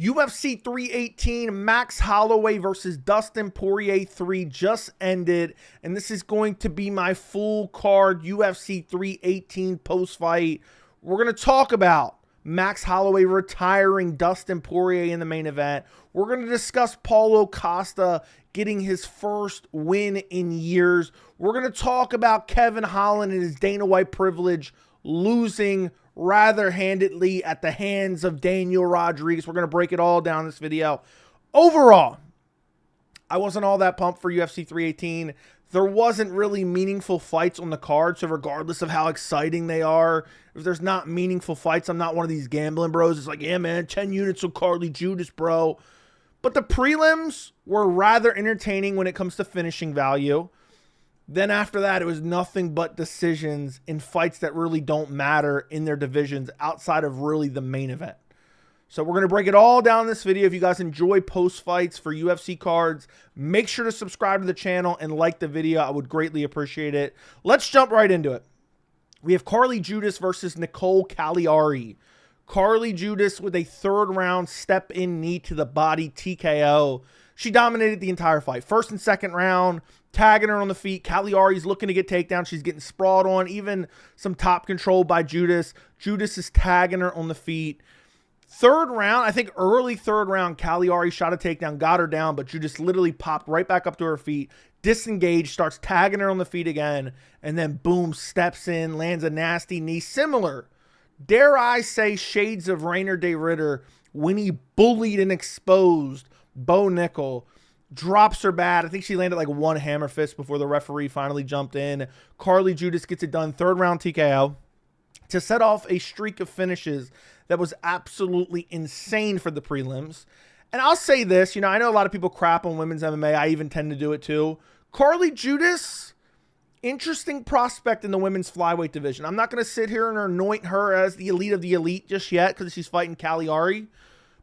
UFC 318, Max Holloway versus Dustin Poirier 3 just ended, and this is going to be my full card UFC 318 post-fight. We're going to talk about Max Holloway retiring Dustin Poirier in the main event. We're going to discuss Paulo Costa getting his first win in years. We're going to talk about Kevin Holland and his Dana White privilege losing rather handedly at the hands of Daniel Rodrigues. We're going to break it all down in this video. Overall, I wasn't all that pumped for UFC 318. There wasn't really meaningful fights on the card, so regardless of how exciting they are, if there's not meaningful fights, I'm not one of these gambling bros. It's like, yeah, man, 10 units of Carli, Judice, bro. But the prelims were rather entertaining when it comes to finishing value. Then after that, it was nothing but decisions in fights that really don't matter in their divisions outside of really the main event. So we're going to break it all down in this video. If you guys enjoy post-fights for UFC cards, make sure to subscribe to the channel and like the video. I would greatly appreciate it. Let's jump right into it. We have Carli Judice versus Nicole Caliari. Carli Judice with a third-round step-in knee to the body TKO. She dominated the entire fight. First and second round, tagging her on the feet. Caliari's looking to get takedown. She's getting sprawled on. Even some top control by Judice. Judice is tagging her on the feet. Third round, I think early third round, Caliari shot a takedown, got her down, but Judice literally popped right back up to her feet, disengaged, starts tagging her on the feet again, and then boom, steps in, lands a nasty knee. Similar, dare I say, shades of Rainer de Ritter when he bullied and exposed Bo Nickel. Drops her bad. I think she landed like one hammer fist before the referee finally jumped in. Carli Judice gets it done. Third round TKO to set off a streak of finishes that was absolutely insane for the prelims. And I'll say this, I know a lot of people crap on women's MMA. I even tend to do it too. Carli Judice, interesting prospect in the women's flyweight division. I'm not going to sit here and anoint her as the elite of the elite just yet because she's fighting Caliari,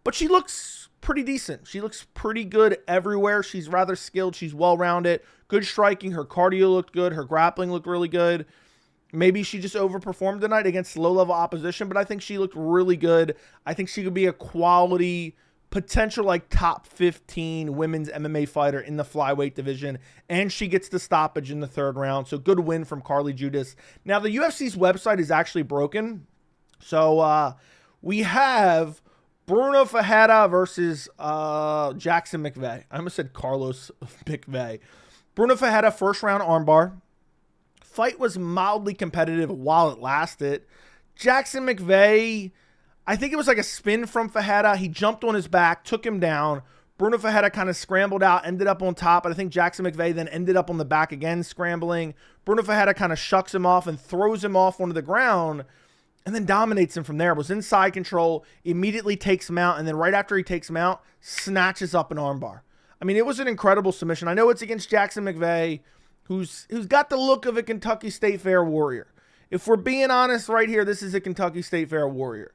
but she looks pretty decent. She looks pretty good everywhere. She's rather skilled. She's well-rounded. Good striking. Her cardio looked good. Her grappling looked really good. Maybe she just overperformed tonight against low-level opposition, but I think she looked really good. I think she could be a quality, potential like top 15 women's MMA fighter in the flyweight division, and she gets the stoppage in the third round. So good win from Carli Judice. Now, the UFC's website is actually broken. So we have Bruno Ferreira versus Jackson McVey. I almost said Carlos McVey. Bruno Ferreira, first round armbar. Fight was mildly competitive while it lasted. Jackson McVey, I think it was like a spin from Ferreira. He jumped on his back, took him down. Bruno Ferreira kind of scrambled out, ended up on top. And I think Jackson McVey then ended up on the back again, scrambling. Bruno Ferreira kind of shucks him off and throws him off onto the ground and then dominates him from there. Was inside control, immediately takes him out, and then right after he takes him out, snatches up an armbar. I mean, it was an incredible submission. I know it's against Jackson McVey, who's got the look of a Kentucky State Fair warrior. If we're being honest right here, this is a Kentucky State Fair warrior.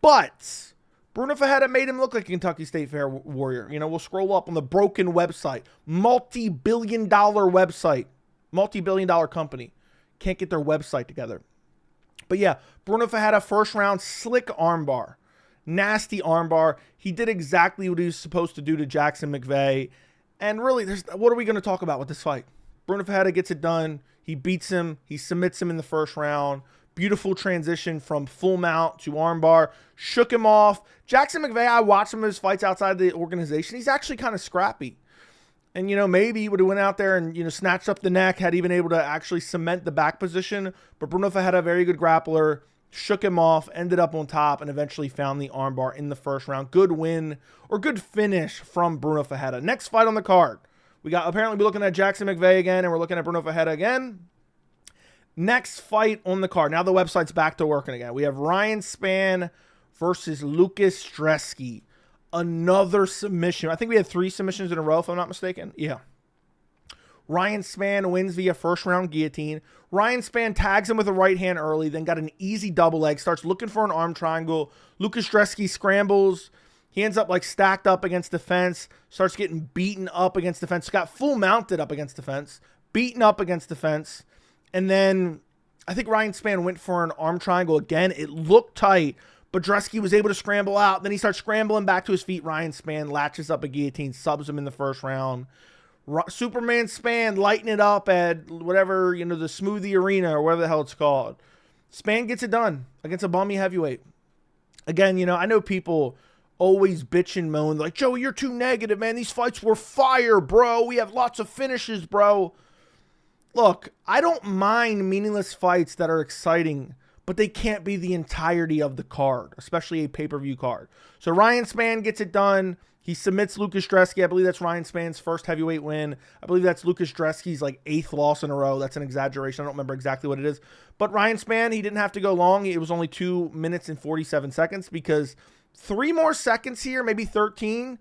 But Bruno Ferreira made him look like a Kentucky State Fair warrior. We'll scroll up on the broken website. Multi-billion-dollar website. Multi-billion-dollar company. Can't get their website together. But yeah, Bruno Ferreira, first round, slick armbar. Nasty armbar. He did exactly what he was supposed to do to Jackson McVey. And really, what are we going to talk about with this fight? Bruno Ferreira gets it done. He beats him. He submits him in the first round. Beautiful transition from full mount to armbar. Shook him off. Jackson McVey, I watched some of his fights outside the organization. He's actually kind of scrappy. And, maybe he would have went out there and, snatched up the neck, had even able to actually cement the back position. But Bruno Ferreira, a very good grappler, shook him off, ended up on top, and eventually found the armbar in the first round. Good win, or good finish from Bruno Ferreira. Next fight on the card. Apparently we're looking at Jackson McVey again, and we're looking at Bruno Ferreira again. Next fight on the card. Now the website's back to working again. We have Ryan Spann versus Łukasz Brzeski. Another submission. I think we had 3 submissions in a row, if I'm not mistaken. Yeah. Ryan Spann wins via first round guillotine. Ryan Spann tags him with a right hand early, then got an easy double leg, starts looking for an arm triangle. Łukasz Brzeski scrambles. He ends up like stacked up against the fence, starts getting beaten up against the fence, got full mounted up against the fence, beaten up against the fence. And then I think Ryan Spann went for an arm triangle again. It looked tight, But Brzeski was able to scramble out. Then he starts scrambling back to his feet. Ryan Spann latches up a guillotine, subs him in the first round. Superman Spann lighting it up at whatever, the Smoothie Arena or whatever the hell it's called. Spann gets it done against a bummy heavyweight. Again, I know people always bitch and moan like, Joey, you're too negative, man. These fights were fire, bro. We have lots of finishes, bro. Look, I don't mind meaningless fights that are exciting, but they can't be the entirety of the card, especially a pay-per-view card. So Ryan Spann gets it done. He submits Łukasz Brzeski. I believe that's Ryan Spann's first heavyweight win. I believe that's Łukasz Brzeski's 8th loss in a row. That's an exaggeration. I don't remember exactly what it is. But Ryan Spann, he didn't have to go long. It was only 2 minutes and 47 seconds because 3 more seconds here, maybe 13,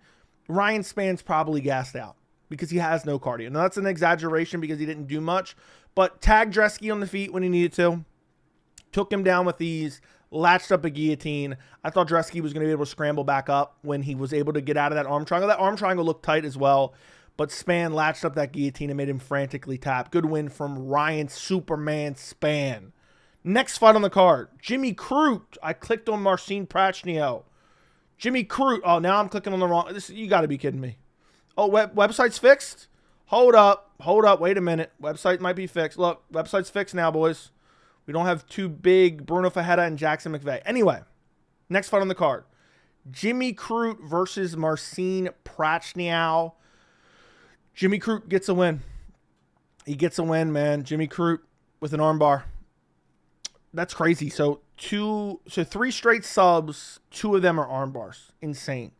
Ryan Spann's probably gassed out because he has no cardio. Now, that's an exaggeration because he didn't do much, but tagged Brzeski on the feet when he needed to. Took him down with ease, latched up a guillotine. I thought Brzeski was going to be able to scramble back up when he was able to get out of that arm triangle. That arm triangle looked tight as well, but Spann latched up that guillotine and made him frantically tap. Good win from Ryan Superman Spann. Next fight on the card, Jimmy Crute. I clicked on Marcin Prachnio. Jimmy Crute. Oh, now I'm clicking on the wrong. You got to be kidding me. Oh, website's fixed? Hold up. Wait a minute. Website might be fixed. Look, website's fixed now, boys. We don't have too big Bruno Ferreira and Jackson McVey. Anyway, next fight on the card. Jimmy Crute versus Marcin Prachnio. Jimmy Crute gets a win. He gets a win, man. Jimmy Crute with an armbar. That's crazy. So 3 straight subs, 2 of them are arm bars. Insane.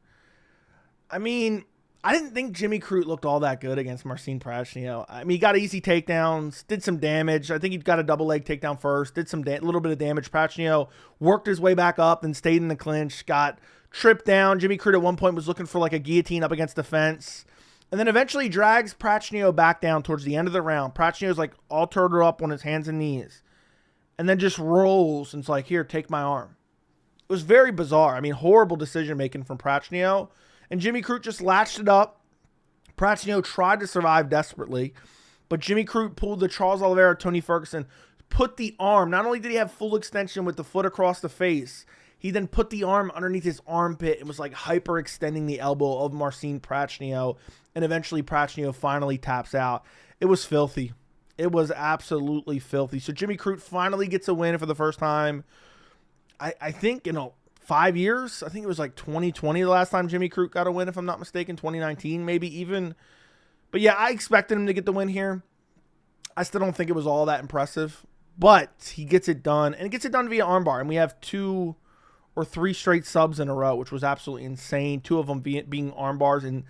I mean, I didn't think Jimmy Crute looked all that good against Marcin Prachnio. I mean, he got easy takedowns, did some damage. I think he got a double leg takedown first, did some little bit of damage. Prachnio worked his way back up and stayed in the clinch, got tripped down. Jimmy Crute at one point was looking for a guillotine up against the fence. And then eventually drags Prachnio back down towards the end of the round. Prachnio's all turned up on his hands and knees. And then just rolls and it's like, here, take my arm. It was very bizarre. I mean, horrible decision-making from Prachnio. And Jimmy Crute just latched it up. Prachnio tried to survive desperately. But Jimmy Crute pulled the Charles Oliveira, Tony Ferguson, put the arm. Not only did he have full extension with the foot across the face, he then put the arm underneath his armpit and was hyper-extending the elbow of Marcin Prachnio. And eventually Prachnio finally taps out. It was filthy. It was absolutely filthy. So Jimmy Crute finally gets a win for the first time. I think, 5 years. I think it was 2020 the last time Jimmy Crute got a win, if I'm not mistaken. 2019 maybe even. But yeah, I expected him to get the win here. I still don't think it was all that impressive. But he gets it done. And he gets it done via armbar. And we have 2 or 3 straight subs in a row, which was absolutely insane. 2 of them being armbars in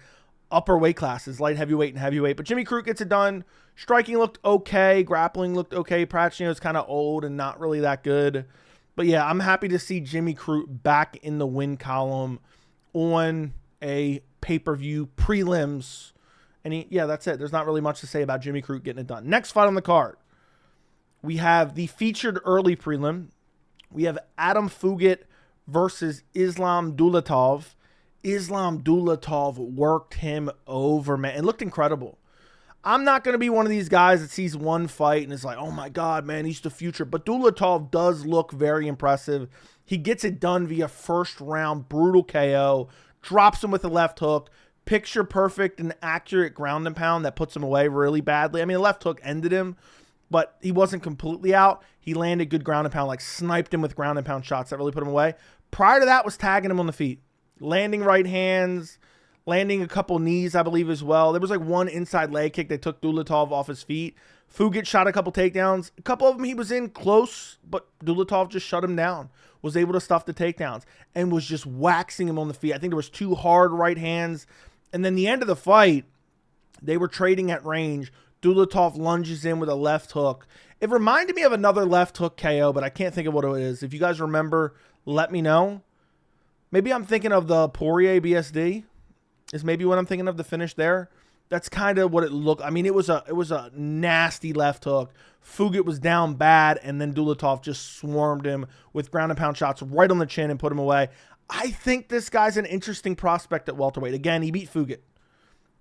upper weight classes, light heavyweight and heavyweight. But Jimmy Crute gets it done. Striking looked okay. Grappling looked okay. Prachnio's kind of old and not really that good. But yeah, I'm happy to see Jimmy Crute back in the win column on a pay-per-view prelims. And yeah, that's it. There's not really much to say about Jimmy Crute getting it done. Next fight on the card, we have the featured early prelim. We have Adam Fugitt versus Islam Dulatov. Islam Dulatov worked him over, man. It looked incredible. I'm not going to be one of these guys that sees one fight and is like, oh my God, man, he's the future. But Dulatov does look very impressive. He gets it done via first round, brutal KO, drops him with a left hook, picture perfect and accurate ground and pound that puts him away really badly. I mean, a left hook ended him, but he wasn't completely out. He landed good ground and pound, sniped him with ground and pound shots that really put him away. Prior to that was tagging him on the feet, landing right hands, landing a couple knees, I believe, as well. There was one inside leg kick that took Dulatov off his feet. Fugitt shot a couple takedowns. A couple of them he was in close, but Dulatov just shut him down. Was able to stuff the takedowns and was just waxing him on the feet. I think there was 2 hard right hands. And then the end of the fight, they were trading at range. Dulatov lunges in with a left hook. It reminded me of another left hook KO, but I can't think of what it is. If you guys remember, let me know. Maybe I'm thinking of the Poirier BSD. Is maybe what I'm thinking of, the finish there. That's kind of what it looked. I mean, it was a nasty left hook. Fugitt was down bad, and then Dulatov just swarmed him with ground and pound shots right on the chin and put him away. I think this guy's an interesting prospect at welterweight. Again, he beat Fugitt.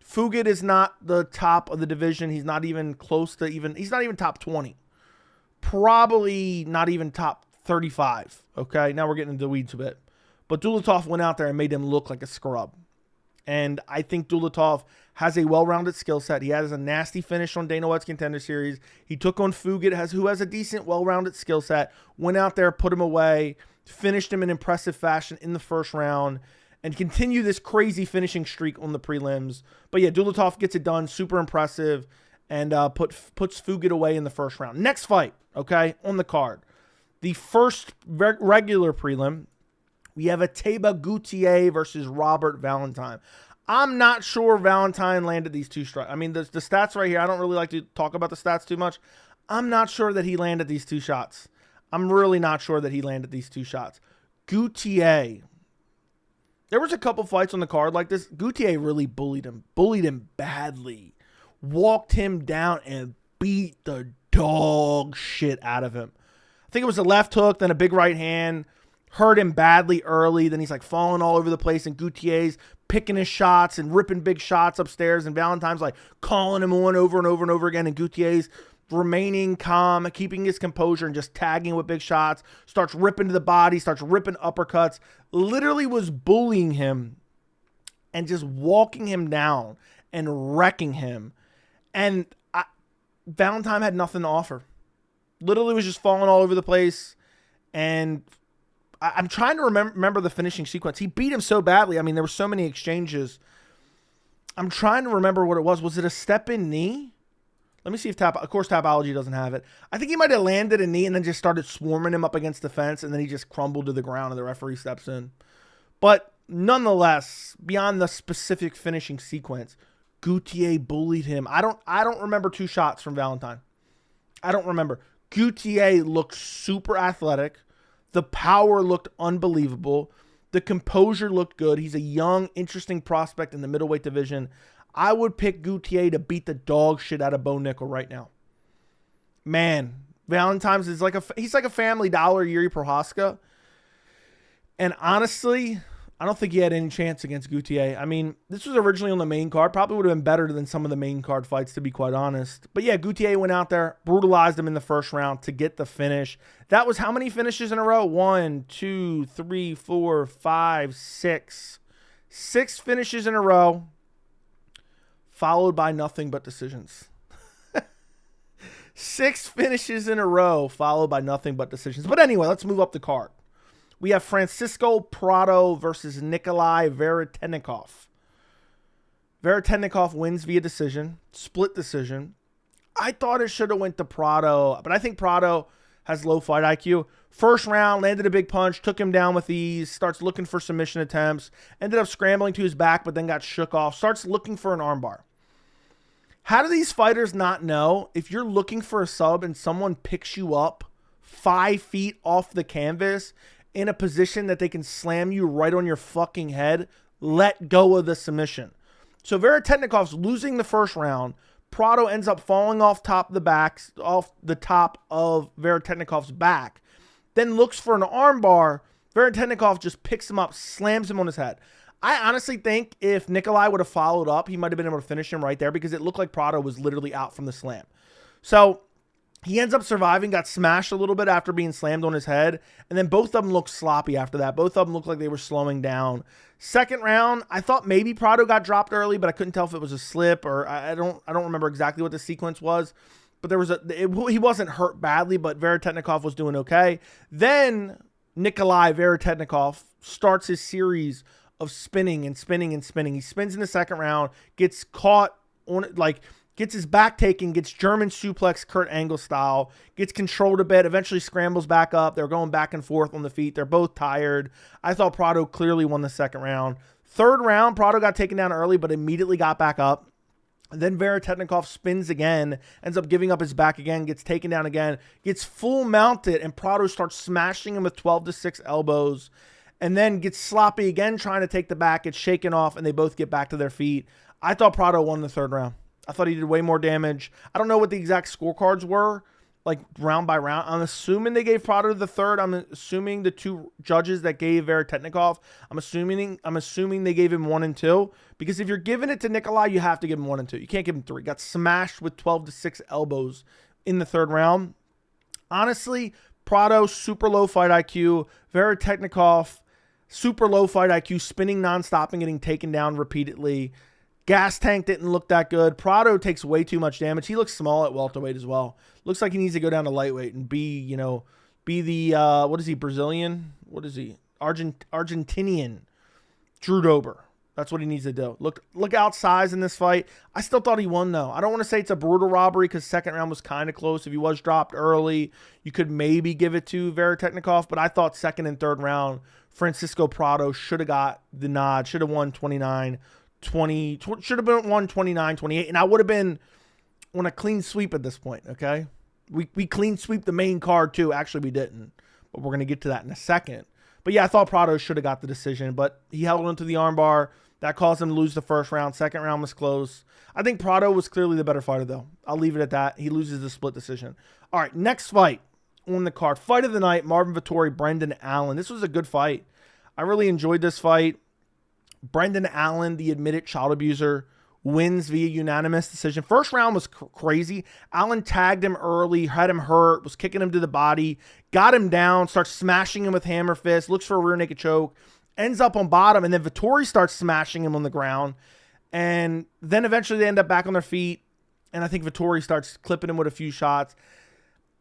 Fugitt is not the top of the division. He's not even close to he's not even top 20. Probably not even top 35. Okay, now we're getting into the weeds a bit. But Dulatov went out there and made him look like a scrub. And I think Dulatov has a well-rounded skill set. He has a nasty finish on Dana White's Contender Series. He took on Fugitt, who has a decent, well-rounded skill set. Went out there, put him away, finished him in impressive fashion in the first round, and continue this crazy finishing streak on the prelims. But yeah, Dulatov gets it done, super impressive, and puts Fugitt away in the first round. Next fight, okay, on the card. The first regular prelim, we have Ateba Gautier versus Robert Valentin. I'm not sure Valentin landed these two strikes. I mean, the stats right here, I don't really like to talk about the stats too much. I'm not sure that he landed these two shots. I'm really not sure that he landed these two shots. Gautier. There was a couple fights on the card like this. Gautier really bullied him badly. Walked him down and beat the dog shit out of him. I think it was a left hook, then a big right hand. Hurt him badly early. Then he's like falling all over the place. And Gautier's picking his shots and ripping big shots upstairs. And Valentin's like calling him on over and over and over again. And Gautier's remaining calm, keeping his composure and just tagging with big shots. Starts ripping to the body, starts ripping uppercuts. Literally was bullying him and just walking him down and wrecking him. And Valentin had nothing to offer. Literally was just falling all over the place. And I'm trying to remember the finishing sequence. He beat him so badly. I mean, there were so many exchanges. I'm trying to remember what it was. Was it a step-in knee? Let me see if of course, Tapology doesn't have it. I think he might have landed a knee and then just started swarming him up against the fence, and then he just crumbled to the ground, and the referee steps in. But nonetheless, beyond the specific finishing sequence, Gautier bullied him. I don't remember two shots from Valentin. I don't remember. Gautier looked super athletic. The power looked unbelievable. The composure looked good. He's a young, interesting prospect in the middleweight division. I would pick Gautier to beat the dog shit out of Bo Nickel right now. Man, Valentin's is he's like a family dollar Yuri Prohaska. And honestly, I don't think he had any chance against Gautier. I mean, this was originally on the main card. Probably would have been better than some of the main card fights, to be quite honest. But yeah, Gautier went out there, brutalized him in the first round to get the finish. That was how many finishes in a row? 1, 2, 3, 4, 5, 6. 6 finishes in a row, followed by nothing but decisions. 6 finishes in a row, followed by nothing but decisions. But anyway, let's move up the card. We have Francisco Prado versus Nikolai Veretennikov. Veretennikov wins via decision, split decision. I thought it should have went to Prado, but I think Prado has low fight IQ. First round, landed a big punch, took him down with ease, starts looking for submission attempts, ended up scrambling to his back, but then got shook off, starts looking for an armbar. How do these fighters not know if you're looking for a sub and someone picks you up 5 feet off the canvas in a position that they can slam you right on your fucking head, let go of the submission? So Veretennikov's losing the first round. Prado ends up falling off the top of Veretennikov's back, then looks for an armbar. Veretennikov just picks him up, slams him on his head. I honestly think if Nikolai would have followed up, he might have been able to finish him right there because it looked like Prado was literally out from the slam. So he ends up surviving, got smashed a little bit after being slammed on his head, and then both of them looked sloppy after that. Both of them looked like they were slowing down. Second round, I thought maybe Prado got dropped early, but I couldn't tell if it was a slip or I don't remember exactly what the sequence was. But there was he wasn't hurt badly, but Veretennikov was doing okay. Then Nikolai Veretennikov starts his series of spinning and spinning and spinning. He spins in the second round, gets caught on gets his back taken, gets German suplex Kurt Angle style, gets controlled a bit, eventually scrambles back up. They're going back and forth on the feet. They're both tired. I thought Prado clearly won the second round. Third round, Prado got taken down early, but immediately got back up. And then Veretennikov spins again, ends up giving up his back again, gets taken down again, gets full mounted, and Prado starts smashing him with 12-6 elbows, and then gets sloppy again trying to take the back, gets shaken off, and they both get back to their feet. I thought Prado won the third round. I thought he did way more damage. I don't know what the exact scorecards were, like round by round. I'm assuming they gave Prado the third. I'm assuming the two judges that gave Veretennikov, I'm assuming they gave him 1 and 2. Because if you're giving it to Nikolai, you have to give him 1 and 2. You can't give him 3. Got smashed with 12-6 elbows in the third round. Honestly, Prado, super low fight IQ. Veretennikov, super low fight IQ, spinning nonstop and getting taken down repeatedly. Gas tank didn't look that good. Prado takes way too much damage. He looks small at welterweight as well. Looks like he needs to go down to lightweight and be the, what is he, Brazilian? What is he? Argentinian. Drew Dober. That's what he needs to do. Look outsized in this fight. I still thought he won, though. I don't want to say it's a brutal robbery because second round was kind of close. If he was dropped early, you could maybe give it to Veretennikov. But I thought second and third round, Francisco Prado should have got the nod. Should have won 29-20. Should have been won 29-28. And I would have been on a clean sweep at this point, okay? We clean sweep the main card, too. Actually, we didn't. But we're going to get to that in a second. But, yeah, I thought Prado should have got the decision. But he held onto the armbar. That caused him to lose the first round. Second round was close. I think Prado was clearly the better fighter, though. I'll leave it at that. He loses the split decision. All right, next fight on the card. Fight of the night, Marvin Vettori, Brendan Allen. This was a good fight. I really enjoyed this fight. Brendan Allen, the admitted child abuser, wins via unanimous decision. First round was crazy. Allen tagged him early, had him hurt, was kicking him to the body, got him down, starts smashing him with hammer fist, looks for a rear naked choke. Ends up on bottom, and then Vettori starts smashing him on the ground. And then eventually they end up back on their feet, and I think Vettori starts clipping him with a few shots.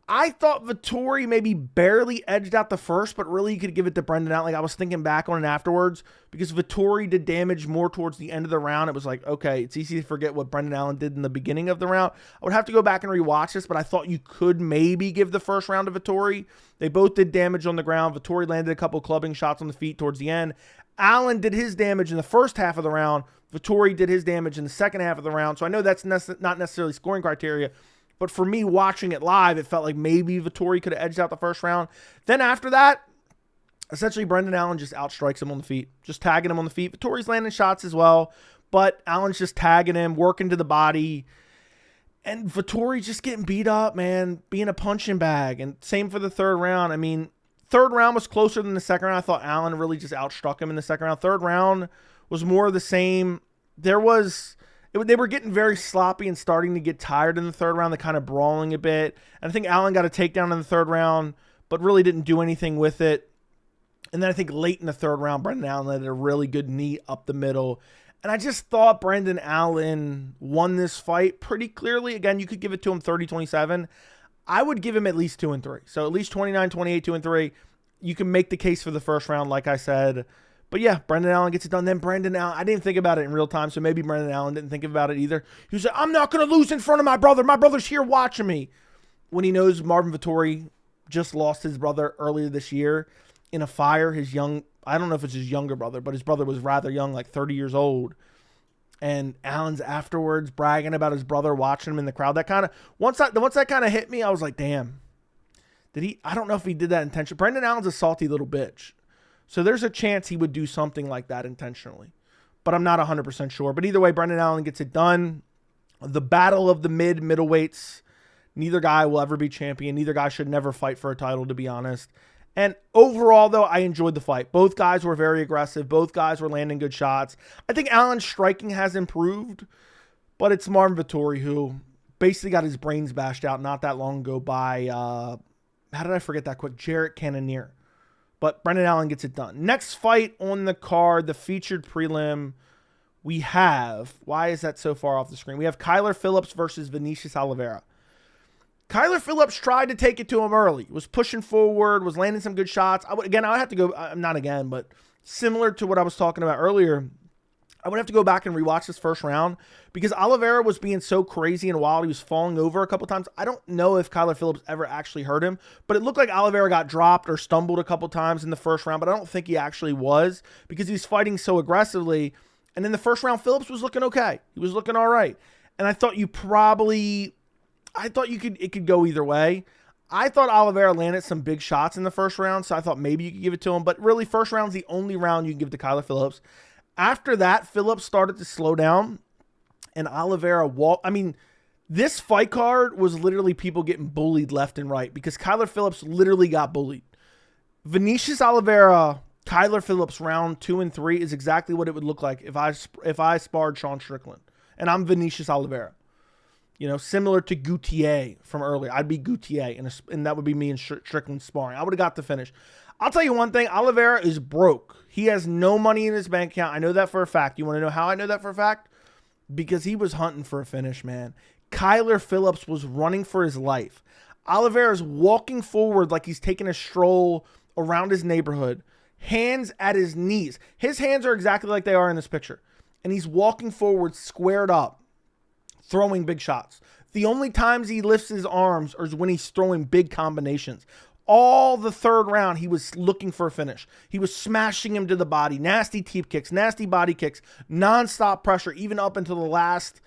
I thought Vettori maybe barely edged out the first, but really you could give it to Brendan Allen. Like I was thinking back on it afterwards because Vettori did damage more towards the end of the round. It was like, okay, it's easy to forget what Brendan Allen did in the beginning of the round. I would have to go back and rewatch this, but I thought you could maybe give the first round to Vettori. They both did damage on the ground. Vettori landed a couple clubbing shots on the feet towards the end. Allen did his damage in the first half of the round. Vettori did his damage in the second half of the round. So I know that's not necessarily scoring criteria, but for me, watching it live, it felt like maybe Vettori could have edged out the first round. Then after that, essentially Brendan Allen just outstrikes him on the feet. Just tagging him on the feet. Vettori's landing shots as well, but Allen's just tagging him, working to the body. And Vettori just getting beat up, man, being a punching bag. And same for the third round. I mean, third round was closer than the second round. I thought Allen really just outstruck him in the second round. Third round was more of the same. They were getting very sloppy and starting to get tired in the third round. They're kind of brawling a bit. And I think Allen got a takedown in the third round, but really didn't do anything with it. And then I think late in the third round, Brendan Allen landed a really good knee up the middle. And I just thought Brendan Allen won this fight pretty clearly. Again, you could give it to him 30-27. I would give him at least 2 and 3. So at least 29-28, 2 and 3. You can make the case for the first round, like I said. But yeah, Brendan Allen gets it done. Then Brendan Allen, I didn't think about it in real time, so maybe Brendan Allen didn't think about it either. He was like, I'm not going to lose in front of my brother. My brother's here watching me. When he knows Marvin Vettori just lost his brother earlier this year in a fire. I don't know if it's his younger brother, but his brother was rather young, like 30 years old. And Allen's afterwards bragging about his brother, watching him in the crowd. That kind of, once that kind of hit me, I was like, damn. I don't know if he did that intentionally. Brendan Allen's a salty little bitch. So there's a chance he would do something like that intentionally. But I'm not 100% sure. But either way, Brendan Allen gets it done. The battle of the middleweights. Neither guy will ever be champion. Neither guy should never fight for a title, to be honest. And overall, though, I enjoyed the fight. Both guys were very aggressive. Both guys were landing good shots. I think Allen's striking has improved. But it's Marvin Vettori who basically got his brains bashed out not that long ago by, how did I forget that quick? Jarrett Cannonier. But Brendan Allen gets it done. Next fight on the card, the featured prelim, we have, why is that so far off the screen? We have Kyler Phillips versus Vinicius Oliveira. Kyler Phillips tried to take it to him early, was pushing forward, was landing some good shots. I would have to go, not again, but similar to what I was talking about earlier, I would have to go back and rewatch this first round because Oliveira was being so crazy and wild. He was falling over a couple times. I don't know if Kyler Phillips ever actually hurt him, but it looked like Oliveira got dropped or stumbled a couple times in the first round, but I don't think he actually was because he was fighting so aggressively. And in the first round, Phillips was looking okay. He was looking all right. And I thought it could go either way. I thought Oliveira landed some big shots in the first round, so I thought maybe you could give it to him. But really, first round's the only round you can give to Kyler Phillips. After that, Phillips started to slow down, and Oliveira walked. I mean, this fight card was literally people getting bullied left and right because Kyler Phillips literally got bullied. Vinicius Oliveira, Kyler Phillips round 2 and 3 is exactly what it would look like if I sparred Sean Strickland, and I'm Vinicius Oliveira. You know, similar to Gautier from earlier. I'd be Gautier, and that would be me in Strickland sparring. I would have got the finish. I'll tell you one thing. Oliveira is broke. He has no money in his bank account. I know that for a fact. You want to know how I know that for a fact? Because he was hunting for a finish, man. Phillips was running for his life. Oliveira's walking forward like he's taking a stroll around his neighborhood. Hands at his knees. His hands are exactly like they are in this picture. And he's walking forward squared up, throwing big shots. The only times he lifts his arms is when he's throwing big combinations. All the third round, he was looking for a finish. He was smashing him to the body. Nasty teep kicks, nasty body kicks, nonstop pressure, even up until the last,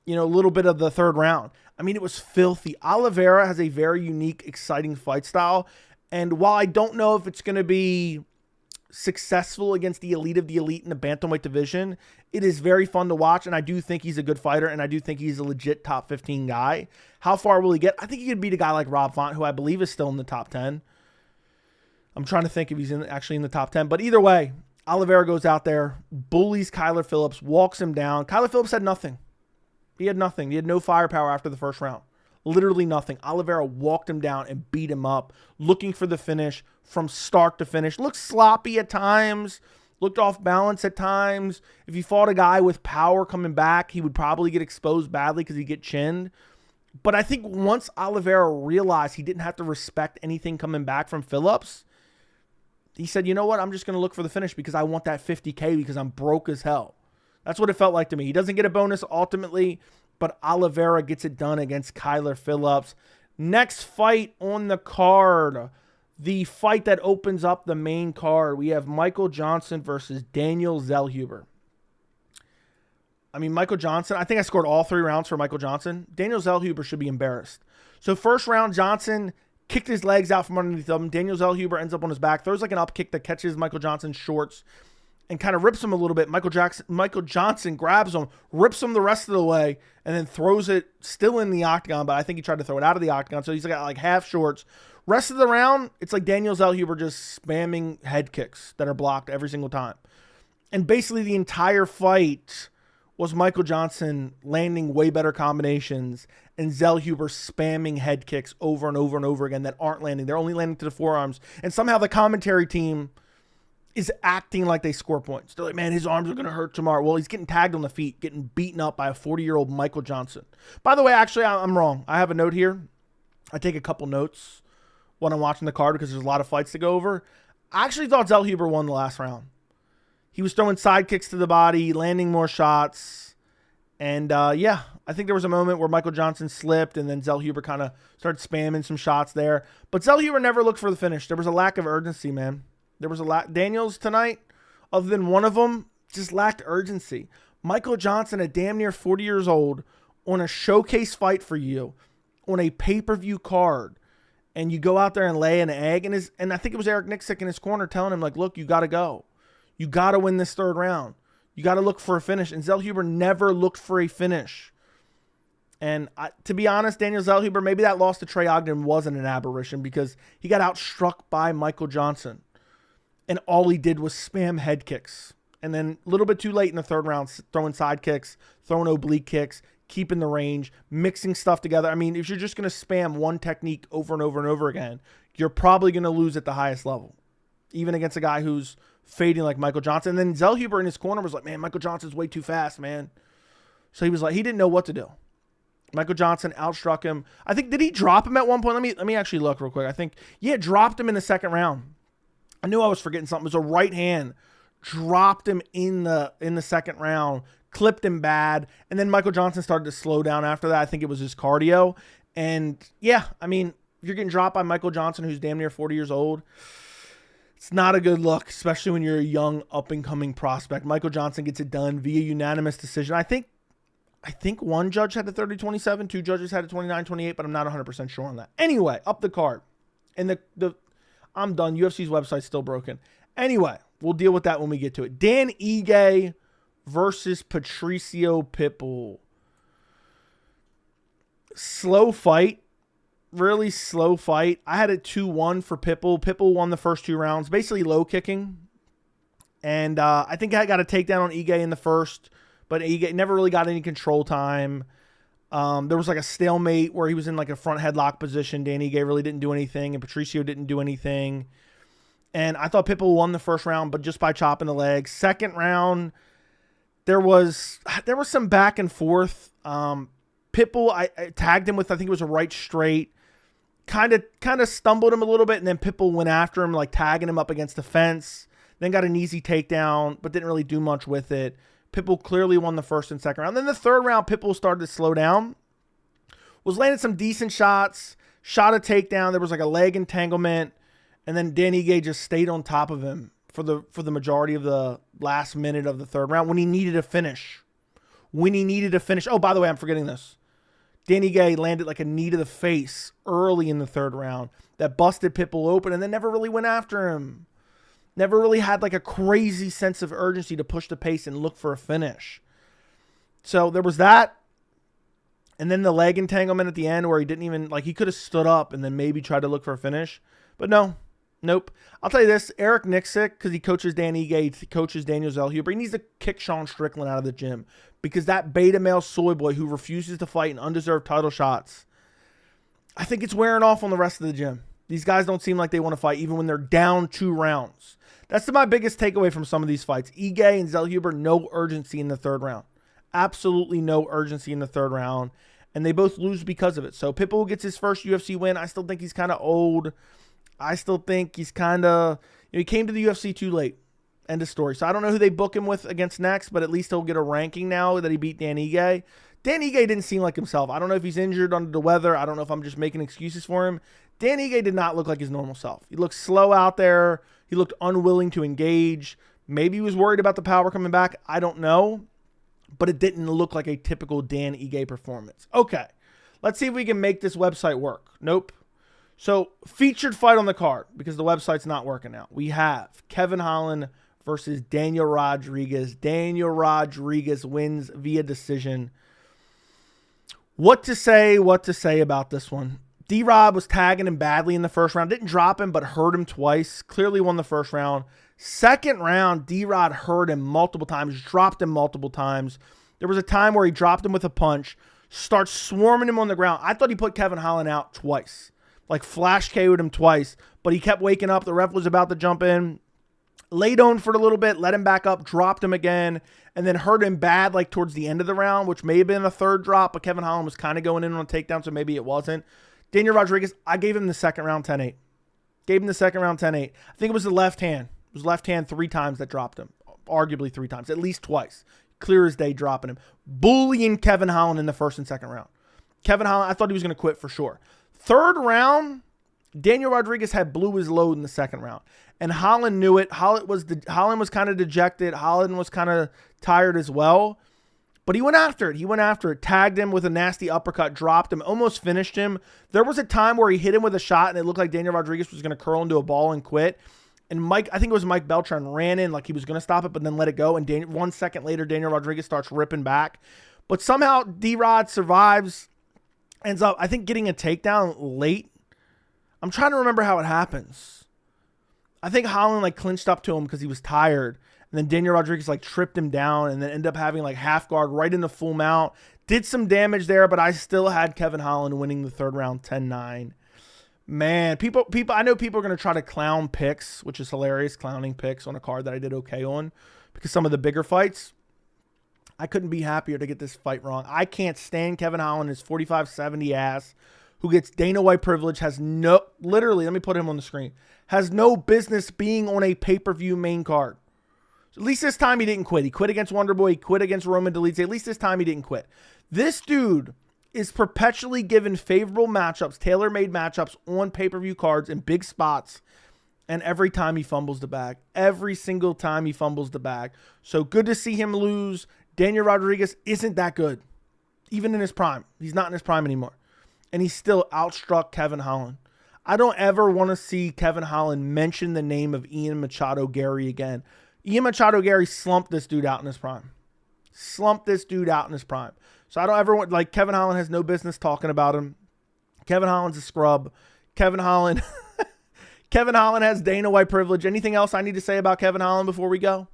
little bit of the third round. I mean, it was filthy. Oliveira has a very unique, exciting fight style. And while I don't know if it's going to be successful against the elite of the elite in the bantamweight division, it is very fun to watch, and I do think he's a good fighter, and I do think he's a legit top 15 guy. How far will he get? I think he could beat a guy like Rob Font, who I believe is still in the top 10. I'm trying to think if he's actually in the top 10, but either way, Oliveira goes out there, bullies Kyler Phillips, walks him down. Kyler Phillips had nothing. He had nothing. He had no firepower after the first round. Literally nothing. Oliveira walked him down and beat him up, looking for the finish from start to finish. Looked sloppy at times, looked off balance at times. If he fought a guy with power coming back, he would probably get exposed badly because he'd get chinned. But I think once Oliveira realized he didn't have to respect anything coming back from Phillips, he said, you know what, I'm just going to look for the finish because I want that 50K because I'm broke as hell. That's what it felt like to me. He doesn't get a bonus ultimately, but Oliveira gets it done against Kyler Phillips. Next fight on the card, the fight that opens up the main card. We have Michael Johnson versus Daniel Zellhuber. I mean, Michael Johnson, I think I scored all 3 rounds for Michael Johnson. Daniel Zellhuber should be embarrassed. So first round, Johnson kicked his legs out from underneath him. Daniel Zellhuber ends up on his back, throws like an up kick that catches Michael Johnson's shorts and kind of rips him a little bit. Michael Johnson grabs him, rips him the rest of the way, and then throws it still in the octagon, but I think he tried to throw it out of the octagon, so he's got like half shorts. Rest of the round, it's like Daniel Zellhuber just spamming head kicks that are blocked every single time. And basically the entire fight was Michael Johnson landing way better combinations and Zellhuber spamming head kicks over and over and over again that aren't landing. They're only landing to the forearms. And somehow the commentary team is acting like they score points. They're like, man, his arms are going to hurt tomorrow. Well, he's getting tagged on the feet, getting beaten up by a 40-year-old Michael Johnson. By the way, actually, I'm wrong. I have a note here. I take a couple notes when I'm watching the card because there's a lot of fights to go over. I actually thought Zellhuber won the last round. He was throwing side kicks to the body, landing more shots. And, yeah, I think there was a moment where Michael Johnson slipped and then Zellhuber kind of started spamming some shots there. But Zellhuber never looked for the finish. There was a lack of urgency, man. There was a lot. Daniels tonight, other than one of them, just lacked urgency. Michael Johnson, at damn near 40 years old, on a showcase fight for you, on a pay-per-view card, and you go out there and lay an egg, and I think it was Eric Nixick in his corner telling him, like, look, you got to go. You got to win this third round. You got to look for a finish. And Zellhuber never looked for a finish. And to be honest, Daniel Zellhuber, maybe that loss to Trey Ogden wasn't an aberration because he got outstruck by Michael Johnson. And all he did was spam head kicks. And then a little bit too late in the third round, throwing side kicks, throwing oblique kicks, keeping the range, mixing stuff together. I mean, if you're just going to spam one technique over and over and over again, you're probably going to lose at the highest level, even against a guy who's fading like Michael Johnson. And then Zellhuber in his corner was like, man, Michael Johnson's way too fast, man. So he was like, he didn't know what to do. Michael Johnson outstruck him. I think, did he drop him at one point? Let me actually look real quick. I think, yeah, dropped him in the second round. I knew I was forgetting something. It was a right hand. Dropped him in the second round. Clipped him bad. And then Michael Johnson started to slow down after that. I think it was his cardio. And, yeah, I mean, if you're getting dropped by Michael Johnson, who's damn near 40 years old, it's not a good look, especially when you're a young, up-and-coming prospect. Michael Johnson gets it done via unanimous decision. I think one judge had the 30-27. 2 judges had a 29-28, but I'm not 100% sure on that. Anyway, up the card. And I'm done. UFC's website's still broken. Anyway, we'll deal with that when we get to it. Dan Ige versus Patricio Pitbull. Slow fight. Really slow fight. I had it 2-1 for Pitbull. Pitbull won the first 2 rounds, basically low kicking. And I think I got a takedown on Ige in the first, but Ige never really got any control time. There was like a stalemate where he was in like a front headlock position. Danny Ige really didn't do anything, and Patricio didn't do anything. And I thought Pitbull won the first round, but just by chopping the legs. Second round, there was some back and forth. Pitbull, I tagged him with, I think it was a right straight. Kind of stumbled him a little bit, and then Pitbull went after him, like tagging him up against the fence. Then got an easy takedown, but didn't really do much with it. Pitbull clearly won the first and second round. Then the third round, Pitbull started to slow down. Was landing some decent shots. Shot a takedown. There was like a leg entanglement. And then Danny Ige just stayed on top of him for the majority of the last minute of the third round when he needed a finish. Oh, by the way, I'm forgetting this. Danny Ige landed like a knee to the face early in the third round that busted Pitbull open and then never really went after him. Never really had like a crazy sense of urgency to push the pace and look for a finish. So there was that. And then the leg entanglement at the end where he didn't even, like, he could have stood up and then maybe tried to look for a finish. But no, nope. I'll tell you this, Eric Nixick, because he coaches Danny Ige, he coaches Daniel Zellhuber, he needs to kick Sean Strickland out of the gym. Because that beta male soy boy who refuses to fight in undeserved title shots, I think it's wearing off on the rest of the gym. These guys don't seem like they want to fight even when they're down 2 rounds. That's my biggest takeaway from some of these fights. Ige and Zellhuber, no urgency in the third round. Absolutely no urgency in the third round. And they both lose because of it. So Pitbull gets his first UFC win. I still think he's kind of old. I still think he's kind of... he came to the UFC too late. End of story. So I don't know who they book him with against next, but at least he'll get a ranking now that he beat Dan Ige. Dan Ige didn't seem like himself. I don't know if he's injured under the weather. I don't know if I'm just making excuses for him. Dan Ige did not look like his normal self. He looked slow out there. He looked unwilling to engage. Maybe he was worried about the power coming back. I don't know. But it didn't look like a typical Dan Ige performance. Okay. Let's see if we can make this website work. Nope. So, featured fight on the card, because the website's not working out. We have Kevin Holland versus Daniel Rodrigues. Daniel Rodrigues wins via decision. What to say about this one? D-Rod was tagging him badly in the first round. Didn't drop him, but hurt him twice. Clearly won the first round. Second round, D-Rod hurt him multiple times, dropped him multiple times. There was a time where he dropped him with a punch, starts swarming him on the ground. I thought he put Kevin Holland out twice. Like flash KO'd him twice, but he kept waking up. The ref was about to jump in. Laid on for a little bit, let him back up, dropped him again, and then hurt him bad like towards the end of the round, which may have been a third drop, but Kevin Holland was kind of going in on a takedown, so maybe it wasn't. Daniel Rodrigues, I gave him the second round 10-8. Gave him the second round 10-8. I think it was the left hand. It was left hand 3 times that dropped him. Arguably 3 times. At least twice. Clear as day dropping him. Bullying Kevin Holland in the first and second round. Kevin Holland, I thought he was going to quit for sure. Third round, Daniel Rodrigues had blew his load in the second round. And Holland knew it. Holland was kind of dejected. Holland was kind of tired as well. But he went after it. Tagged him with a nasty uppercut. Dropped him. Almost finished him. There was a time where he hit him with a shot and it looked like Daniel Rodrigues was going to curl into a ball and quit. And I think it was Mike Beltran, ran in like he was going to stop it, but then let it go. And 1 second later, Daniel Rodrigues starts ripping back. But somehow D-Rod survives. Ends up, I think, getting a takedown late. I'm trying to remember how it happens. I think Holland like clinched up to him because he was tired. And then Daniel Rodrigues like tripped him down and then ended up having like half guard right into full mount. Did some damage there, but I still had Kevin Holland winning the third round 10-9. Man, people, I know people are going to try to clown picks, which is hilarious, clowning picks on a card that I did okay on. Because some of the bigger fights, I couldn't be happier to get this fight wrong. I can't stand Kevin Holland, his 45-70 ass, who gets Dana White privilege, literally, let me put him on the screen, has no business being on a pay-per-view main card. So at least this time he didn't quit. He quit against Wonderboy. He quit against Roman Dolidze. At least this time he didn't quit. This dude is perpetually given favorable matchups, tailor-made matchups on pay-per-view cards in big spots, and every time he fumbles the bag. Every single time he fumbles the bag. So good to see him lose. Daniel Rodrigues isn't that good, even in his prime. He's not in his prime anymore. And he still outstruck Kevin Holland. I don't ever want to see Kevin Holland mention the name of Ian Machado Gary again. Ian Machado Gary slumped this dude out in his prime. So I don't ever want, like, Kevin Holland has no business talking about him. Kevin Holland's a scrub. Kevin Holland has Dana White privilege. Anything else I need to say about Kevin Holland before we go?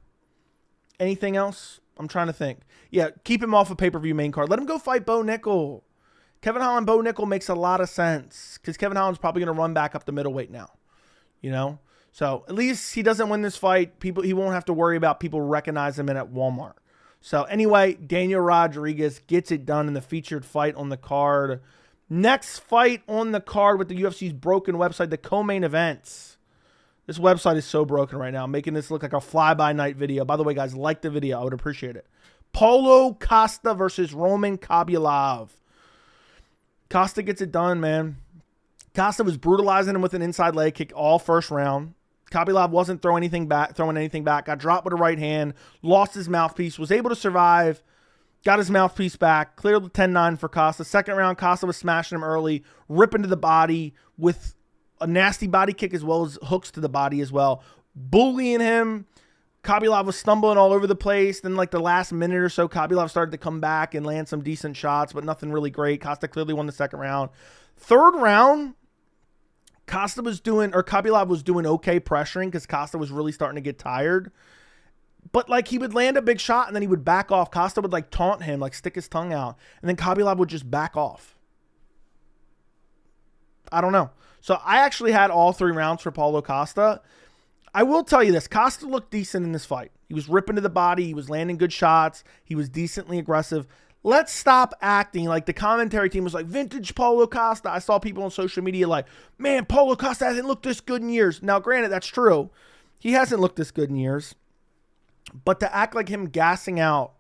Anything else? I'm trying to think. Yeah, keep him off a pay-per-view main card. Let him go fight Bo Nickel. Kevin Holland, Bo Nickel makes a lot of sense because Kevin Holland's probably going to run back up to middleweight now, you know? So at least he doesn't win this fight. He won't have to worry about people recognizing him at Walmart. So anyway, Daniel Rodrigues gets it done in the featured fight on the card. Next fight on the card with the UFC's broken website, the co-main events. This website is so broken right now. I'm making this look like a fly-by-night video. By the way, guys, like the video. I would appreciate it. Paulo Costa versus Roman Kopylov. Costa gets it done, man. Costa was brutalizing him with an inside leg kick all first round. Kopylov wasn't throwing anything back. Got dropped with a right hand. Lost his mouthpiece. Was able to survive. Got his mouthpiece back. Cleared the 10-9 for Costa. Second round, Costa was smashing him early. Ripping to the body with a nasty body kick as well as hooks to the body as well. Bullying him. Kopylov was stumbling all over the place. Then like the last minute or so, Kopylov started to come back and land some decent shots, but nothing really great. Costa clearly won the second round. Third round, Kopylov was doing okay pressuring because Costa was really starting to get tired. But like he would land a big shot and then he would back off. Costa would like taunt him, like stick his tongue out. And then Kopylov would just back off. I don't know. So I actually had all 3 rounds for Paulo Costa. I will tell you this. Costa looked decent in this fight. He was ripping to the body. He was landing good shots. He was decently aggressive. Let's stop acting like the commentary team was like, vintage Paulo Costa. I saw people on social media like, man, Paulo Costa hasn't looked this good in years. Now, granted, that's true. He hasn't looked this good in years. But to act like him gassing out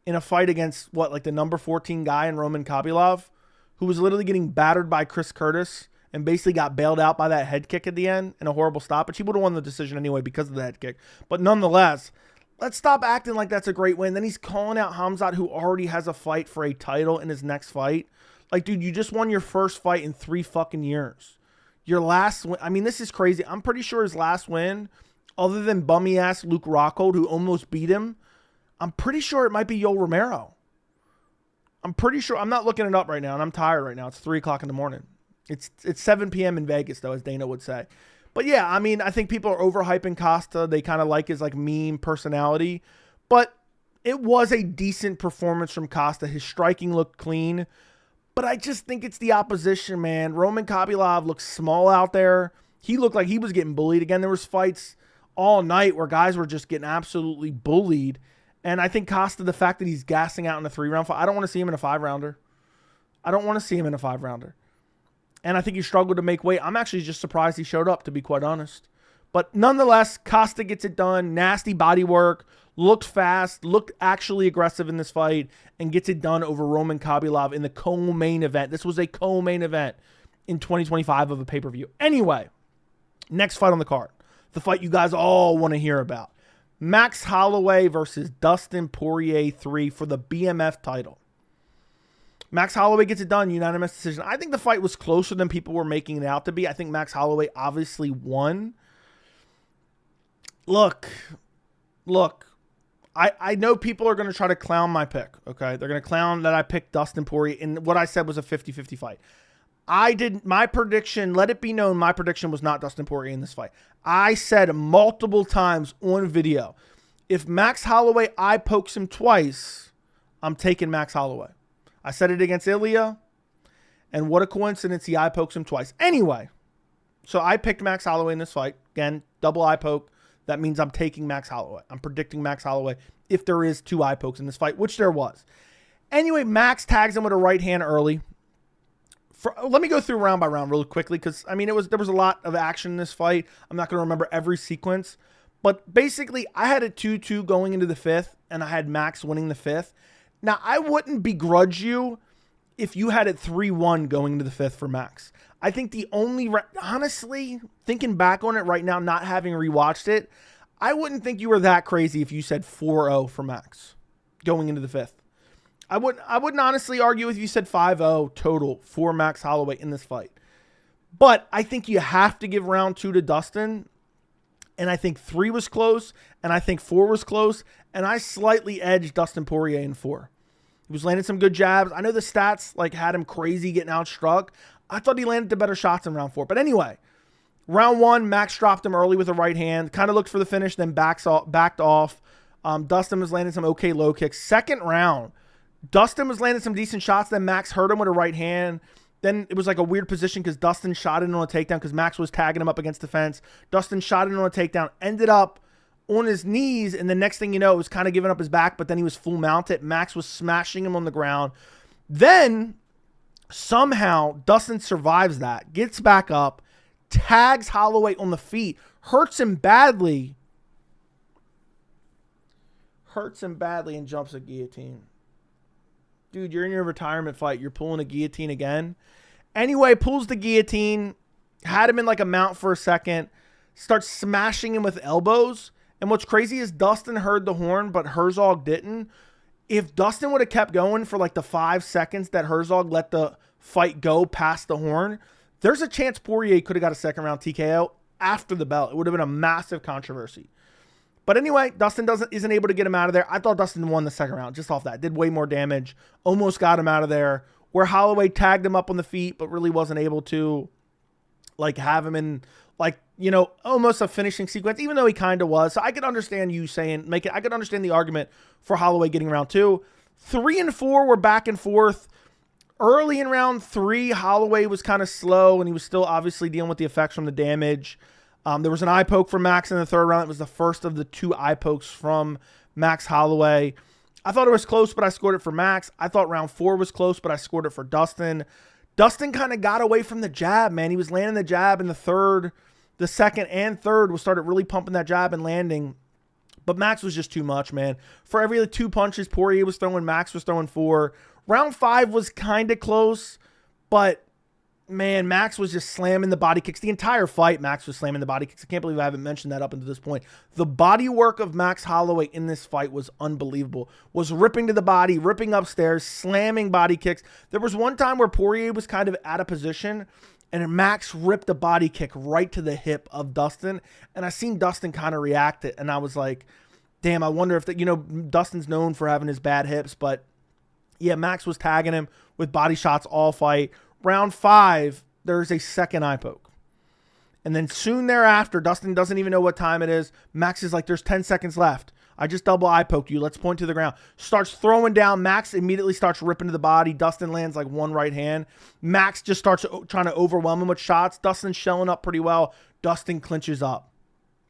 in a fight against, like the number 14 guy in Roman Kopylov, who was literally getting battered by Chris Curtis and basically got bailed out by that head kick at the end in a horrible stoppage. He would have won the decision anyway because of the head kick. But nonetheless, let's stop acting like that's a great win. Then he's calling out Khamzat, who already has a fight for a title in his next fight. Like, dude, you just won your first fight in 3 fucking years. Your last win. I mean, this is crazy. I'm pretty sure his last win, other than bummy-ass Luke Rockhold, who almost beat him, I'm pretty sure it might be Yoel Romero. I'm pretty sure. I'm not looking it up right now, and I'm tired right now. It's 3 o'clock in the morning. It's 7 p.m. in Vegas, though, as Dana would say. But yeah, I mean, I think people are overhyping Costa. They kind of like his like meme personality. But it was a decent performance from Costa. His striking looked clean. But I just think it's the opposition, man. Roman Kopylov looked small out there. He looked like he was getting bullied. Again, there was fights all night where guys were just getting absolutely bullied. And I think Costa, the fact that he's gassing out in a 3-round fight, I don't want to see him in a 5-rounder. I don't want to see him in a 5-rounder. And I think he struggled to make weight. I'm actually just surprised he showed up, to be quite honest. But nonetheless, Costa gets it done. Nasty body work. Looked fast. Looked actually aggressive in this fight. And gets it done over Roman Kopylov in the co-main event. This was a co-main event in 2025 of a pay-per-view. Anyway, next fight on the card. The fight you guys all want to hear about. Max Holloway versus Dustin Poirier 3 for the BMF title. Max Holloway gets it done, unanimous decision. I think the fight was closer than people were making it out to be. I think Max Holloway obviously won. Look. I know people are going to try to clown my pick, okay? They're going to clown that I picked Dustin Poirier, and what I said was a 50-50 fight. My prediction, let it be known, my prediction was not Dustin Poirier in this fight. I said multiple times on video, if Max Holloway eye pokes him twice, I'm taking Max Holloway. I said it against Ilya, and what a coincidence, he eye pokes him twice. Anyway, so I picked Max Holloway in this fight. Again, double eye poke. That means I'm taking Max Holloway. I'm predicting Max Holloway if there is 2 eye pokes in this fight, which there was. Anyway, Max tags him with a right hand early. Let me go through round by round really quickly because, I mean, there was a lot of action in this fight. I'm not going to remember every sequence. But basically, I had a 2-2 going into the 5th, and I had Max winning the 5th. Now, I wouldn't begrudge you if you had it 3-1 going into the 5th for Max. I think the only, honestly, thinking back on it right now, not having rewatched it, I wouldn't think you were that crazy if you said 4-0 for Max going into the 5th. I wouldn't honestly argue if you said 5-0 total for Max Holloway in this fight. But I think you have to give round 2 to Dustin. And I think 3 was close. And I think 4 was close. And I slightly edged Dustin Poirier in 4. He was landing some good jabs. I know the stats like had him crazy getting outstruck. I thought he landed the better shots in round 4. But anyway, round 1, Max dropped him early with a right hand. Kind of looked for the finish, then backed off. Dustin was landing some okay low kicks. Second round, Dustin was landing some decent shots. Then Max hurt him with a right hand. Then it was like a weird position because Dustin shot in on a takedown because Max was tagging him up against the fence. Dustin shot in on a takedown, ended up on his knees, and the next thing you know, it was kind of giving up his back, but then he was full mounted. Max was smashing him on the ground. Then somehow Dustin survives that, gets back up, tags Holloway on the feet, hurts him badly, and jumps a guillotine. Dude, you're in your retirement fight. You're pulling a guillotine again. Anyway, pulls the guillotine, had him in like a mount for a second, starts smashing him with elbows. And what's crazy is Dustin heard the horn, but Herzog didn't. If Dustin would have kept going for like the 5 seconds that Herzog let the fight go past the horn, there's a chance Poirier could have got a second round TKO after the bell. It would have been a massive controversy. But anyway, Dustin isn't able to get him out of there. I thought Dustin won the second round just off that. Did way more damage. Almost got him out of there. Where Holloway tagged him up on the feet, but really wasn't able to like have him in like, you know, almost a finishing sequence, even though he kind of was. So I could understand you saying, I could understand the argument for Holloway getting round 2. 3 and 4 were back and forth. Early in round 3, Holloway was kind of slow, and he was still obviously dealing with the effects from the damage. There was an eye poke from Max in the 3rd round. It was the first of the 2 eye pokes from Max Holloway. I thought it was close, but I scored it for Max. I thought round 4 was close, but I scored it for Dustin. Dustin kind of got away from the jab, man. He was landing the jab in the 3rd. The 2nd and 3rd was started really pumping that jab and landing. But Max was just too much, man. For every 2 punches Poirier was throwing, Max was throwing 4. Round 5 was kind of close, but man, Max was just slamming the body kicks. The entire fight, Max was slamming the body kicks. I can't believe I haven't mentioned that up until this point. The body work of Max Holloway in this fight was unbelievable. Was ripping to the body, ripping upstairs, slamming body kicks. There was one time where Poirier was kind of out of position, and Max ripped a body kick right to the hip of Dustin. And I seen Dustin kind of react it, and I was like, damn, I wonder if that, you know, Dustin's known for having his bad hips, but yeah, Max was tagging him with body shots all fight. Round 5, there's a second eye poke. And then soon thereafter, Dustin doesn't even know what time it is. Max is like, there's 10 seconds left. I just double eye poked you. Let's point to the ground. Starts throwing down. Max immediately starts ripping to the body. Dustin lands like one right hand. Max just starts trying to overwhelm him with shots. Dustin's shelling up pretty well. Dustin clinches up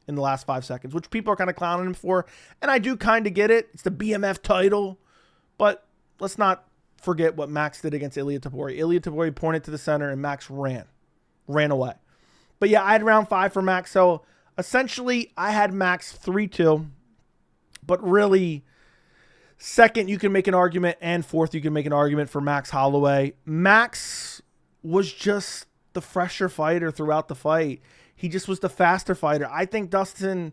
in the last 5 seconds, which people are kind of clowning him for. And I do kind of get it. It's the BMF title. But let's not forget what Max did against Ilia Topuria. Ilia Topuria pointed to the center and Max ran away. But yeah, I had round 5 for Max. So essentially I had Max 3-2, but really 2nd, you can make an argument, and 4th, you can make an argument for Max Holloway. Max was just the fresher fighter throughout the fight. He just was the faster fighter. I think Dustin,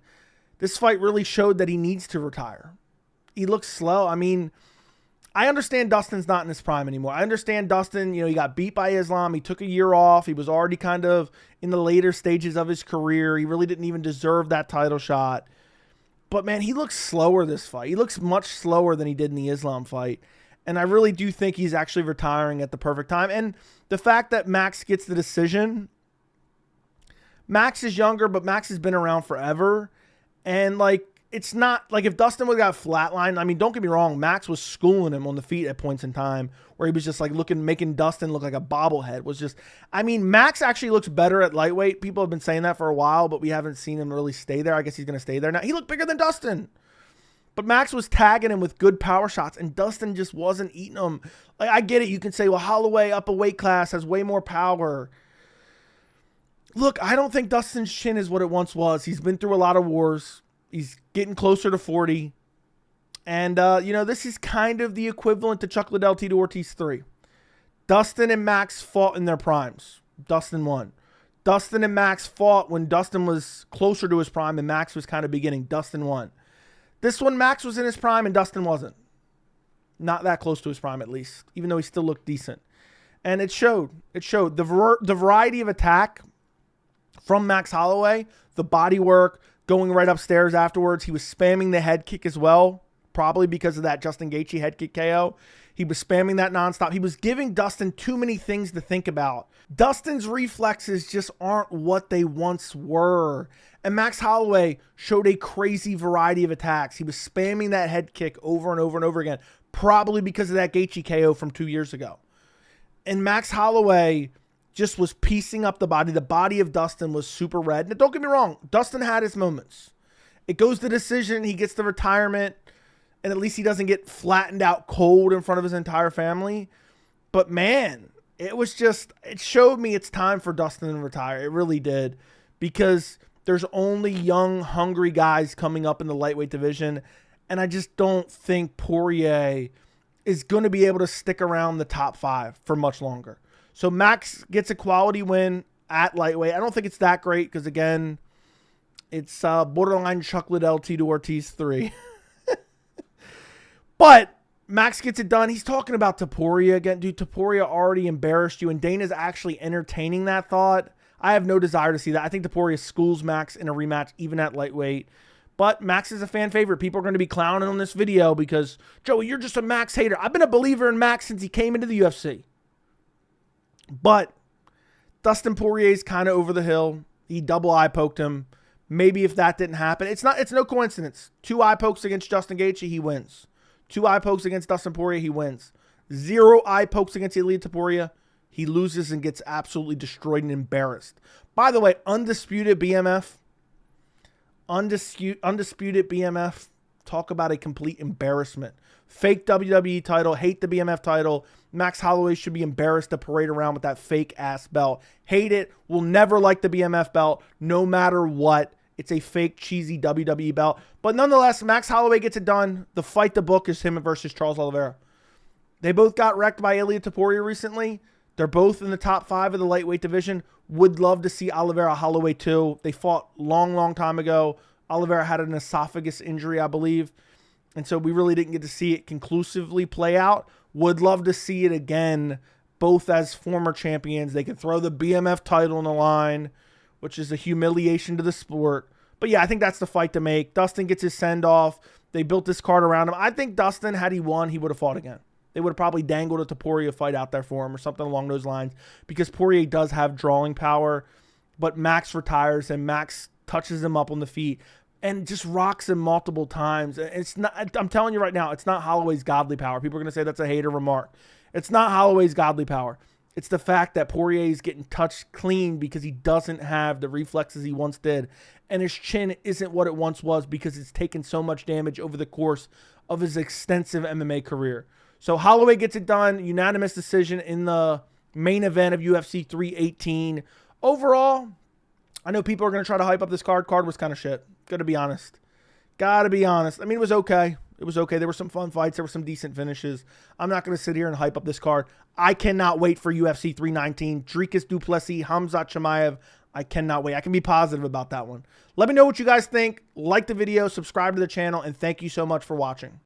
this fight really showed that he needs to retire. He looks slow. I mean, I understand Dustin's not in his prime anymore. I understand Dustin, you know, he got beat by Islam. He took a year off. He was already kind of in the later stages of his career. He really didn't even deserve that title shot. But, man, he looks slower this fight. He looks much slower than he did in the Islam fight. And I really do think he's actually retiring at the perfect time. And the fact that Max gets the decision, Max is younger, but Max has been around forever. And, like, it's not like if Dustin would have got flatlined. I mean, don't get me wrong. Max was schooling him on the feet at points in time where he was just like making Dustin look like a bobblehead. Was just, I mean, Max actually looks better at lightweight. People have been saying that for a while, but we haven't seen him really stay there. I guess he's going to stay there now. He looked bigger than Dustin, but Max was tagging him with good power shots, and Dustin just wasn't eating them. Like, I get it. You can say, well, Holloway up a weight class has way more power. Look, I don't think Dustin's chin is what it once was. He's been through a lot of wars. He's getting closer to 40. And, you know, this is kind of the equivalent to Chuck Liddell, Tito Ortiz 3. Dustin and Max fought in their primes. Dustin won. Dustin and Max fought when Dustin was closer to his prime and Max was kind of beginning. Dustin won. This one, Max was in his prime and Dustin wasn't. Not that close to his prime, at least, even though he still looked decent. And it showed. It showed. The variety of attack from Max Holloway, the body work, going right upstairs afterwards. He was spamming the head kick as well, probably because of that Justin Gaethje head kick KO. He was spamming that nonstop. He was giving Dustin too many things to think about. Dustin's reflexes just aren't what they once were. And Max Holloway showed a crazy variety of attacks. He was spamming that head kick over and over and over again, probably because of that Gaethje KO from 2 years ago. And Max Holloway just was piecing up the body. The body of Dustin was super red. Now, don't get me wrong. Dustin had his moments. It goes to decision. He gets the retirement. And at least he doesn't get flattened out cold in front of his entire family. But, man, it was just, it showed me it's time for Dustin to retire. It really did. Because there's only young, hungry guys coming up in the lightweight division. And I just don't think Poirier is going to be able to stick around the top 5 for much longer. So Max gets a quality win at lightweight. I don't think it's that great because, again, it's borderline chocolate LT to Ortiz 3. But Max gets it done. He's talking about Topuria again. Dude, Topuria already embarrassed you, and Dana's actually entertaining that thought. I have no desire to see that. I think Topuria schools Max in a rematch, even at lightweight. But Max is a fan favorite. People are going to be clowning on this video because, Joey, you're just a Max hater. I've been a believer in Max since he came into the UFC. But Dustin Poirier's kind of over the hill. He double eye poked him. Maybe if that didn't happen, it's no coincidence. 2 eye pokes against Justin Gaethje, he wins. 2 eye pokes against Dustin Poirier, he wins. 0 eye pokes against Ilia Topuria, he loses and gets absolutely destroyed and embarrassed. By the way, undisputed BMF. Undisputed BMF. Talk about a complete embarrassment. Fake WWE title. Hate the BMF title. Max Holloway should be embarrassed to parade around with that fake ass belt. Hate it. Will never like the BMF belt no matter what. It's a fake cheesy WWE belt. But nonetheless, Max Holloway gets it done. The fight to book is him versus Charles Oliveira. They both got wrecked by Ilia Topuria recently. They're both in the top 5 of the lightweight division. Would love to see Oliveira Holloway too. They fought long time ago. Oliveira had an esophagus injury, I believe. And so we really didn't get to see it conclusively play out. Would love to see it again, both as former champions. They could throw the BMF title on the line, which is a humiliation to the sport. But yeah, I think that's the fight to make. Dustin gets his send-off. They built this card around him. I think Dustin, had he won, he would have fought again. They would have probably dangled a Topuria fight out there for him or something along those lines because Poirier does have drawing power, but Max retires and Max touches him up on the feet and just rocks him multiple times. It's not, I'm telling you right now, it's not Holloway's godly power. People are going to say that's a hater remark. It's not Holloway's godly power. It's the fact that Poirier is getting touched clean because he doesn't have the reflexes he once did. And his chin isn't what it once was because it's taken so much damage over the course of his extensive MMA career. So Holloway gets it done. Unanimous decision in the main event of UFC 318. Overall, I know people are going to try to hype up this card. Card was kind of shit. Got to be honest. Got to be honest. I mean, it was okay. It was okay. There were some fun fights. There were some decent finishes. I'm not going to sit here and hype up this card. I cannot wait for UFC 319. Dricus du Plessis, Khamzat Chimaev. I cannot wait. I can be positive about that one. Let me know what you guys think. Like the video, subscribe to the channel, and thank you so much for watching.